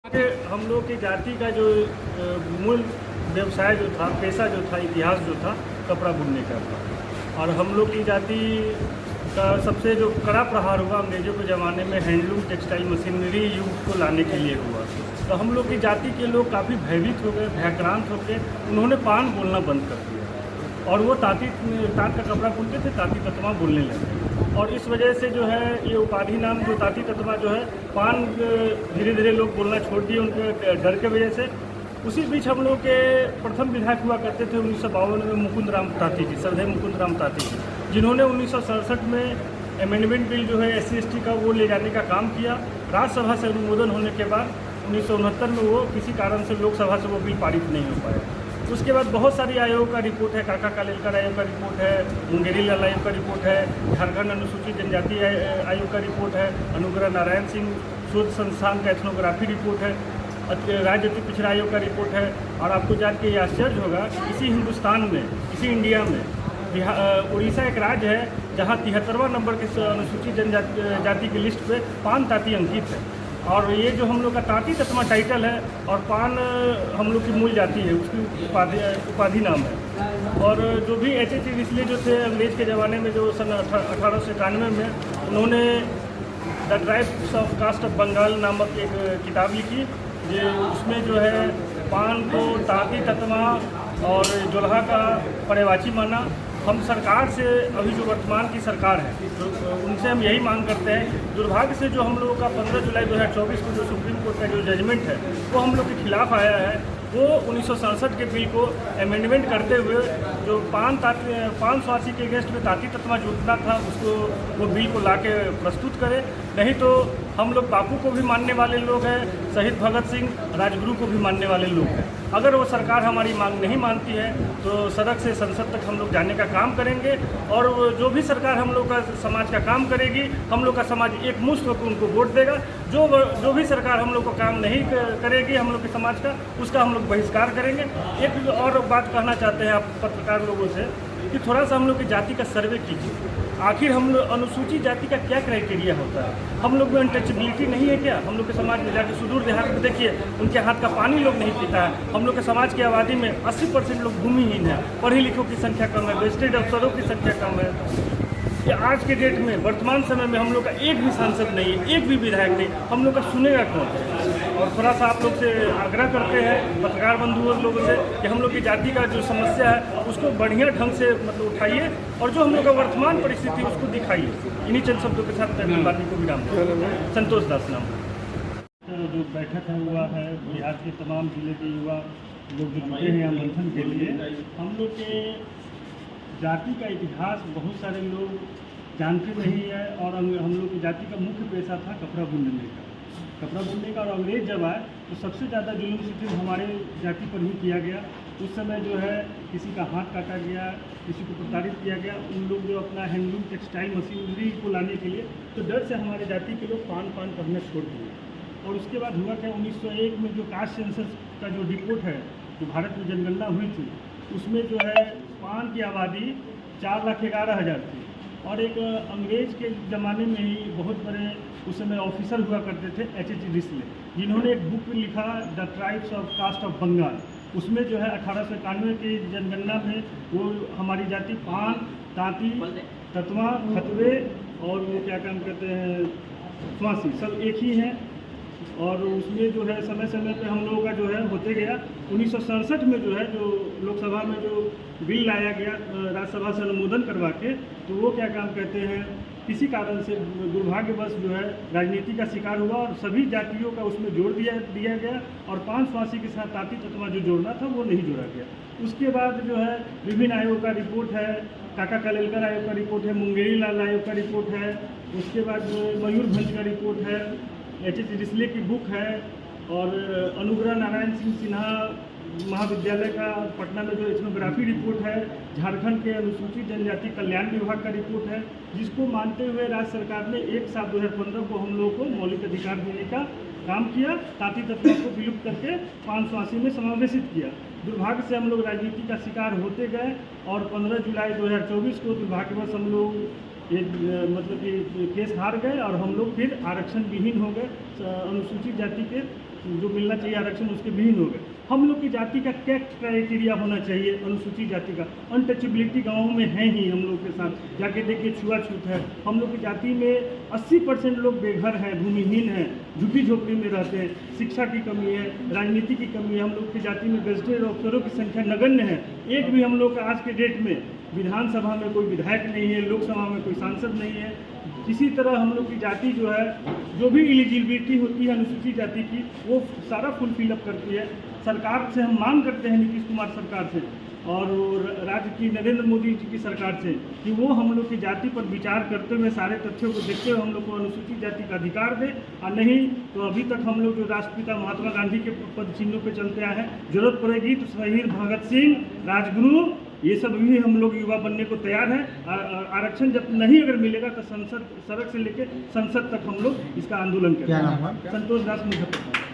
हम लोग की जाति का जो मूल व्यवसाय जो था, पेशा जो था, इतिहास जो था, कपड़ा बुनने का था। और हम लोग की जाति का सबसे जो कड़ा प्रहार हुआ अंग्रेजों के ज़माने में हैंडलूम टेक्सटाइल मशीनरी युग को लाने के लिए हुआ। तो हम लोग की जाति के लोग काफ़ी भयभीत हो गए, भयक्रांत हो गए। उन्होंने पान बोलना बंद कर दिया और वो तात का कपड़ा बुनते थे, ताती ततमा बोलने लगे। और इस वजह से जो है ये उपाधि नाम जो ताती ततमा जो है, पान धीरे धीरे लोग बोलना छोड़ दिए उनके डर के वजह से। उसी बीच हम लोग के प्रथम विधायक हुआ करते थे 1952 में मुकुंद राम ताती जी, श्रद्धेय मुकुंद राम ताती जी, जिन्होंने 1967 में अमेंडमेंट बिल जो है SC/ST का वो ले जाने का काम किया। राज्यसभा से अनुमोदन होने के बाद 1969 में वो किसी कारण से लोकसभा से वो बिल पारित नहीं हो पाया। उसके बाद बहुत सारी आयोग का रिपोर्ट है, काका कालेलकर आयोग का रिपोर्ट है, मुंगेरी लाल आयोग का रिपोर्ट है, झारखंड अनुसूचित जनजाति आयोग का रिपोर्ट है, अनुग्रह नारायण सिंह शोध संस्थान का एथनोग्राफी रिपोर्ट है, राज्य अति पिछड़ा आयोग का रिपोर्ट है। और आपको जान के ये आश्चर्य होगा कि इसी हिंदुस्तान में, इसी इंडिया में उड़ीसा एक राज्य है जहाँ 73वां नंबर के अनुसूचित जनजाति की लिस्ट पे पान ताती अंकित है। और ये जो हम लोग का ताती ततमा टाइटल है और पान हम लोग की मूल जाति है, उसकी उपाधि नाम है। और जो भी H.H. रिस्ले जो थे अंग्रेज के ज़माने में, जो सन 1891 में उन्होंने the tribes of caste of Bengal नामक एक किताब लिखी, जो उसमें जो है पान को ताती ततमा और जोल्हा का पर्यायवाची माना। हम सरकार से, अभी जो वर्तमान की सरकार है, तो उनसे हम यही मांग करते हैं। दुर्भाग्य से जो हम लोगों का 15 जुलाई 2024 को जो सुप्रीम कोर्ट का जो जजमेंट है वो हम लोग के खिलाफ आया है। वो 1967 के बिल को अमेंडमेंट करते हुए जो पान स्वासी के अगेंस्ट में ताती ततमा जुटना था, उसको वो बिल को लाके प्रस्तुत करे। नहीं तो हम लोग बापू को भी मानने वाले लोग हैं, शहीद भगत सिंह, राजगुरु को भी मानने वाले लोग हैं। अगर वो सरकार हमारी मांग नहीं मानती है तो सड़क से संसद तक हम लोग जाने का काम करेंगे। और जो भी सरकार हम लोग का समाज का काम करेगी, हम लोग का समाज एक मुश्त होकर उनको वोट देगा। जो भी सरकार हम लोग को काम नहीं करेगी हम लोग के समाज का, उसका हम लोग बहिष्कार करेंगे। एक और बात कहना चाहते हैं आप पत्रकार लोगों से कि थोड़ा सा हम लोग की जाति का सर्वे कीजिए। आखिर हम लोग अनुसूचित जाति का क्या क्राइटेरिया होता है? हम लोग में अनटचेबिलिटी नहीं है क्या? हम लोग के समाज में जाकर सुदूर देहात में देखिए, उनके हाथ का पानी लोग नहीं पीता है। हम लोग के समाज की आबादी में 80% लोग भूमिहीन है, पढ़े लिखों की संख्या कम है, गजेटेड अफसरों की संख्या कम है। कि आज के डेट में, वर्तमान समय में हम लोग का एक भी सांसद नहीं है, एक भी विधायक नहीं, हम लोग का सुनेगा कौन? और थोड़ा सा आप लोग से आग्रह करते हैं, पत्रकार बंधुओं लोगों से, कि हम लोग की जाति का जो समस्या है उसको बढ़िया ढंग से मतलब उठाइए और जो हम लोग का वर्तमान परिस्थिति उसको दिखाइए। इन्हीं चंद शब्दों के साथ मैं बात को विराम दूंगा। संतोष दास नाम जो बैठक हुआ है, बिहार के तमाम जिले के युवा लोग जो जुटे हैं यहाँ मंथन के लिए, हम लोग के जाति का इतिहास बहुत सारे लोग जानते नहीं है। और हम लोग की जाति का मुख्य पेशा था कपड़ा बुनने का। और अंग्रेज जब आए तो सबसे ज़्यादा जुल्म सिर्फ हमारे जाति पर ही किया गया। उस समय जो है किसी का हाथ काटा गया, किसी को प्रताड़ित किया गया। उन लोग जो अपना हैंडलूम टेक्सटाइल मशीनरी को लाने के लिए तो डर से हमारे जाति के लोग पान करना छोड़ दिए। और उसके बाद हुआ क्या, 1901 में जो कास्ट सेंसस का जो रिपोर्ट है, जो भारत में जनगणना हुई थी, उसमें जो है पान की आबादी 4,11,000 थी। और एक अंग्रेज के ज़माने में ही बहुत बड़े उस समय ऑफिसर हुआ करते थे H.H. रिस्ले, जिन्होंने एक बुक लिखा the tribes of caste of Bengal. उसमें जो है 1891 की जनगणना में वो हमारी जाति पान, ताती, ततमा, खतवे और वो क्या काम कहते हैं, स्वासी, सब एक ही हैं। और उसमें जो है समय समय पे हम लोगों का जो है होते गया। 1967 में जो है जो लोकसभा में जो बिल लाया गया राज्यसभा से अनुमोदन करवा के, तो वो क्या काम कहते हैं, किसी कारण से दुर्भाग्यवश जो है राजनीति का शिकार हुआ और सभी जातियों का उसमें जोड़ दिया गया। और पान स्वासी के साथ ताती ततमा जो जोड़ना था वो नहीं जोड़ा गया। उसके बाद जो है विभिन्न आयोग का रिपोर्ट है, काका कालेलकर आयोग का रिपोर्ट है, मुंगेरी लाल आयोग का रिपोर्ट है, उसके बाद मयूरभंज का रिपोर्ट है, H.H. रिस्ले की बुक है, और अनुग्रह नारायण सिन्हा महाविद्यालय का पटना में जो एथनोग्राफी रिपोर्ट है, झारखंड के अनुसूचित जनजाति कल्याण विभाग का रिपोर्ट है, जिसको मानते हुए राज्य सरकार ने 1/7 2015 को हम लोगों को मौलिक अधिकार देने का काम किया। ताती ततमा को विलुप्त करके पान स्वासी में समावेशित किया। दुर्भाग्य से हम लोग राजनीति का शिकार होते गए और 15 जुलाई 2024 को दुर्भाग्यवश हम लोग मतलब कि केस हार गए और हम लोग फिर आरक्षण विहीन हो गए अनुसूचित जाति के जो मिलना चाहिए आरक्षण उसके विहीन हो गए। हम लोग की जाति का क्या क्राइटेरिया होना चाहिए अनुसूचित जाति का? अनटचेबिलिटी गाँवों में है ही हम लोग के साथ, जाके देखिए छुआछूत है। हम लोग की जाति में 80% लोग बेघर हैं, भूमिहीन हैं, झुग्गी झोपड़ी में रहते हैं, शिक्षा की कमी है, राजनीति की कमी है। हम लोग की जाति में गजटेड अफसरों की संख्या नगण्य है। एक भी हम लोग का आज के डेट में विधानसभा में कोई विधायक नहीं है, लोकसभा में कोई सांसद नहीं है। किसी तरह हम लोग की जाति जो है, जो भी एलिजिबिलिटी होती है अनुसूचित जाति की, वो सारा फुलफिलअप करती है। सरकार से हम मांग करते हैं, नीतीश कुमार सरकार से और राज्य की नरेंद्र मोदी जी की सरकार से, कि वो हम लोग की जाति पर विचार करते हुए, सारे तथ्यों को देखते हुए हम लोग को अनुसूचित जाति का अधिकार दे। और नहीं तो अभी तक हम लोग जो राष्ट्रपिता महात्मा गांधी के पद चिन्हों पे चलते आए हैं, जरूरत पड़ेगी तो शहीद भगत सिंह, राजगुरु, ये सब भी हम लोग युवा बनने को तैयार हैं। आरक्षण जब नहीं अगर मिलेगा तो संसद, सड़क से लेकर संसद तक हम लोग इसका आंदोलन करेंगे। क्या नाम है? संतोष दास मुजफ्फरपुर।